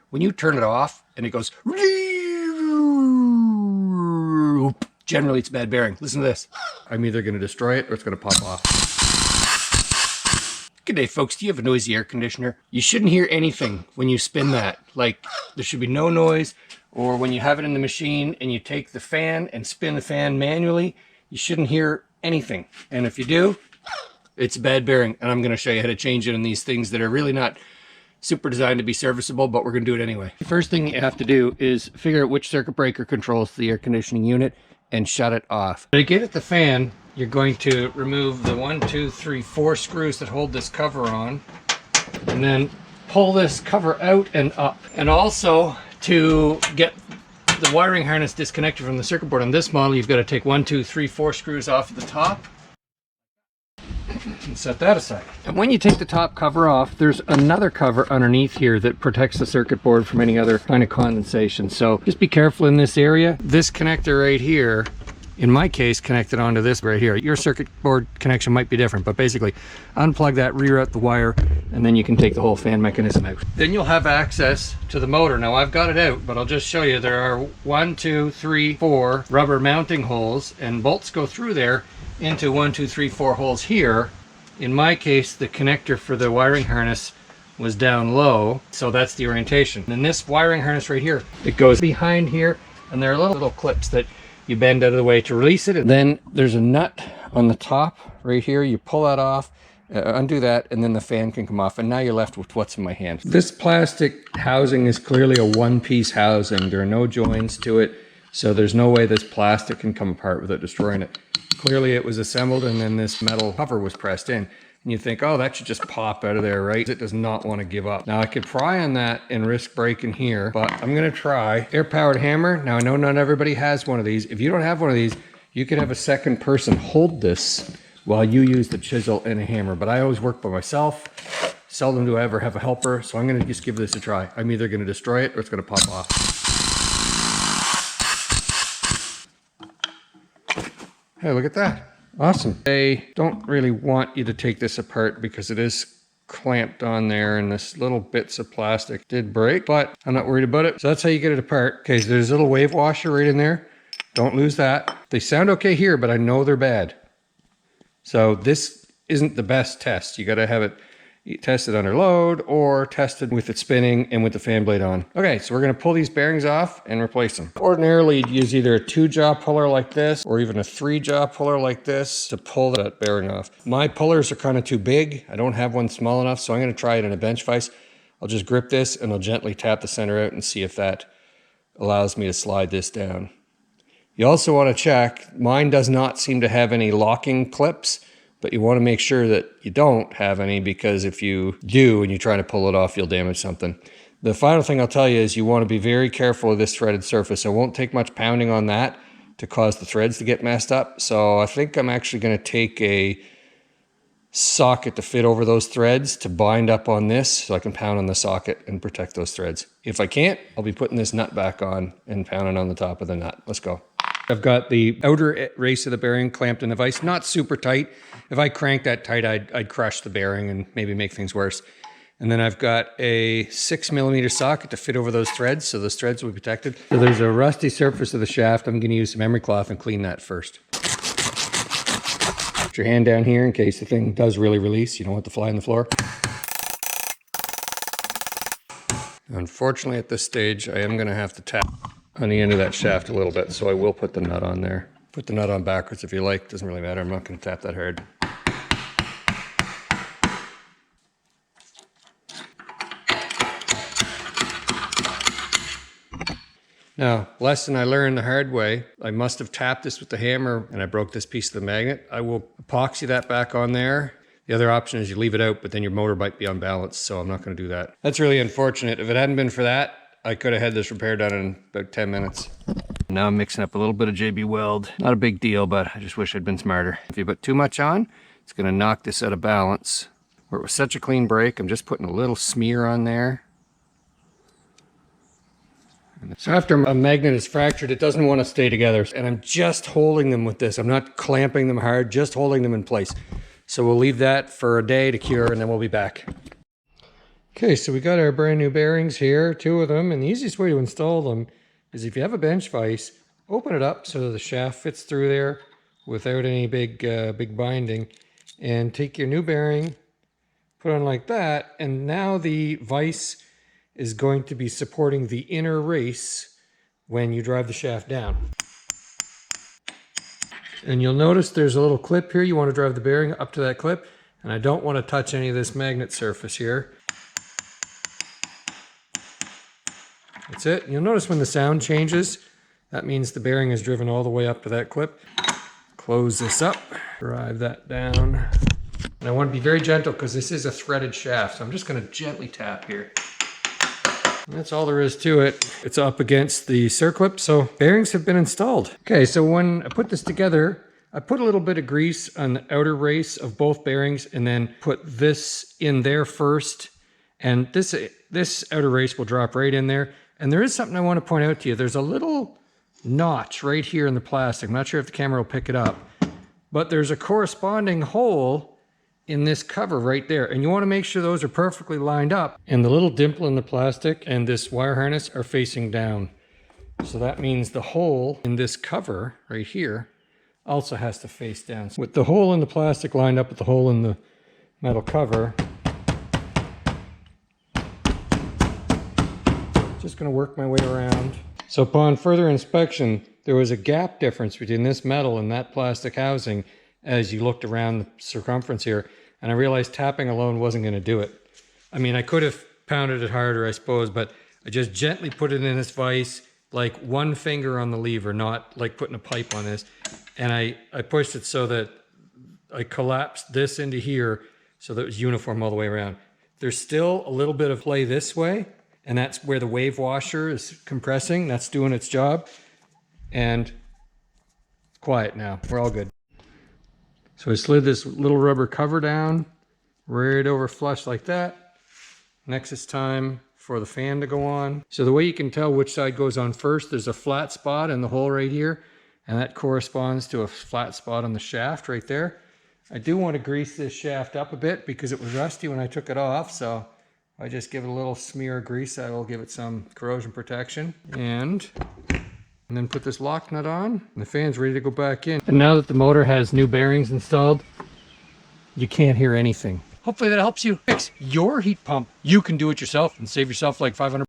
when you turn it off and it goes, generally it's bad bearing. Listen to this. I'm either going to destroy it or it's going to pop off. Good day, folks. Do you have a noisy air conditioner? You shouldn't hear anything when you spin that. Like, there should be no noise. Or when you have it in the machine and you take the fan and spin the fan manually, you shouldn't hear anything. And if you do, it's bad bearing. And I'm going to show you how to change it in these things that are really not super designed to be serviceable, but we're going to do it anyway. The first thing you have to do is figure out which circuit breaker controls the air conditioning unit and shut it off. To get at the fan, you're going to remove the 1, 2, 3, 4 screws that hold this cover on, and then pull this cover out and up. And also, to get the wiring harness disconnected from the circuit board on this model, you've got to take 1, 2, 3, 4 screws off the top and set that aside. And when you take the top cover off, there's another cover underneath here that protects the circuit board from any other kind of condensation. So just be careful in this area. This connector right here, in my case, connected onto this right here. Your circuit board connection might be different, but basically unplug that, reroute the wire, and then you can take the whole fan mechanism out. Then you'll have access to the motor. Now I've got it out, but I'll just show you. There are 1, 2, 3, 4 rubber mounting holes, and bolts go through there into 1, 2, 3, 4 holes here. In my case, the connector for the wiring harness was down low, so that's the orientation. And this wiring harness right here, it goes behind here, and there are little clips that you bend out of the way to release it. And then there's a nut on the top right here. You pull that off, undo that, and then the fan can come off. And now you're left with what's in my hand. This plastic housing is clearly a one-piece housing. There are no joints to it, so there's no way this plastic can come apart without destroying it. Clearly it was assembled and then this metal cover was pressed in. And you think, oh, that should just pop out of there, right? It does not want to give up. Now I could pry on that and risk breaking here, but I'm going to try. Air-powered hammer. Now I know not everybody has one of these. If you don't have one of these, you could have a second person hold this while you use the chisel and a hammer. But I always work by myself. Seldom do I ever have a helper. So I'm going to just give this a try. I'm either going to destroy it or it's going to pop off. Hey, look at that. Awesome. They don't really want you to take this apart because it is clamped on there and this little bits of plastic did break, but I'm not worried about it. So that's how you get it apart. Okay, so there's a little wave washer right in there. Don't lose that. They sound okay here, but I know they're bad. So this isn't the best test. You got to have it tested under load or tested with it spinning and with the fan blade on. Okay, so we're going to pull these bearings off and replace them. Ordinarily, you'd use either a 2-jaw puller like this or even a 3-jaw puller like this to pull that bearing off. My pullers are kind of too big. I don't have one small enough, so I'm going to try it in a bench vise. I'll just grip this and I'll gently tap the center out and see if that allows me to slide this down. You also want to check, mine does not seem to have any locking clips, but you want to make sure that you don't have any, because if you do and you try to pull it off, you'll damage something. The final thing I'll tell you is you want to be very careful of this threaded surface. It won't take much pounding on that to cause the threads to get messed up. So I think I'm actually going to take a socket to fit over those threads to bind up on this so I can pound on the socket and protect those threads. If I can't, I'll be putting this nut back on and pounding on the top of the nut. Let's go. I've got the outer race of the bearing clamped in the vise, not super tight. If I crank that tight, I'd crush the bearing and maybe make things worse. And then I've got a 6mm socket to fit over those threads, so those threads will be protected. So there's a rusty surface of the shaft. I'm going to use some emery cloth and clean that first. Put your hand down here in case the thing does really release. You don't want to fly on the floor. Unfortunately, at this stage, I am going to have to tap on the end of that shaft a little bit, so I will put the nut on there. Put the nut on backwards if you like, doesn't really matter. I'm not going to tap that hard. Now, lesson I learned the hard way, I must have tapped this with the hammer and I broke this piece of the magnet. I will epoxy that back on there. The other option is you leave it out, but then your motor might be unbalanced, so I'm not going to do that. That's really unfortunate. If it hadn't been for that, I could have had this repair done in about 10 minutes. Now I'm mixing up a little bit of JB Weld. Not a big deal, but I just wish I'd been smarter. If you put too much on, it's going to knock this out of balance. Where it was such a clean break, I'm just putting a little smear on there. So after a magnet is fractured, it doesn't want to stay together. And I'm just holding them with this. I'm not clamping them hard, just holding them in place. So we'll leave that for a day to cure and then we'll be back. Okay, so we got our brand new bearings here, 2 of them, and the easiest way to install them is if you have a bench vise, open it up so the shaft fits through there without any big binding, and take your new bearing, put on like that, and now the vise is going to be supporting the inner race when you drive the shaft down. And you'll notice there's a little clip here. You want to drive the bearing up to that clip, and I don't want to touch any of this magnet surface here. That's it. You'll notice when the sound changes, that means the bearing is driven all the way up to that clip. Close this up, drive that down. And I want to be very gentle because this is a threaded shaft, so I'm just going to gently tap here. And that's all there is to it. It's up against the circlip, so bearings have been installed. Okay, so when I put this together, I put a little bit of grease on the outer race of both bearings and then put this in there first. And this outer race will drop right in there. And there is something I want to point out to you. There's a little notch right here in the plastic. I'm not sure if the camera will pick it up, but there's a corresponding hole in this cover right there. And you want to make sure those are perfectly lined up. And the little dimple in the plastic and this wire harness are facing down. So that means the hole in this cover right here also has to face down. So with the hole in the plastic lined up with the hole in the metal cover, just going to work my way around. So upon further inspection, there was a gap difference between this metal and that plastic housing as you looked around the circumference here. And I realized tapping alone wasn't going to do it. I mean, I could have pounded it harder, I suppose, but I just gently put it in this vise, like one finger on the lever, not like putting a pipe on this. And I pushed it so that I collapsed this into here so that it was uniform all the way around. There's still a little bit of play this way, and that's where the wave washer is compressing. That's doing its job. And it's quiet now. We're all good. So I slid this little rubber cover down, right over flush like that. Next it's time for the fan to go on. So the way you can tell which side goes on first, there's a flat spot in the hole right here, and that corresponds to a flat spot on the shaft right there. I do want to grease this shaft up a bit because it was rusty when I took it off, so I just give it a little smear of grease. That will give it some corrosion protection. And then put this lock nut on, and the fan's ready to go back in. And now that the motor has new bearings installed, you can't hear anything. Hopefully that helps you fix your heat pump. You can do it yourself and save yourself like $500.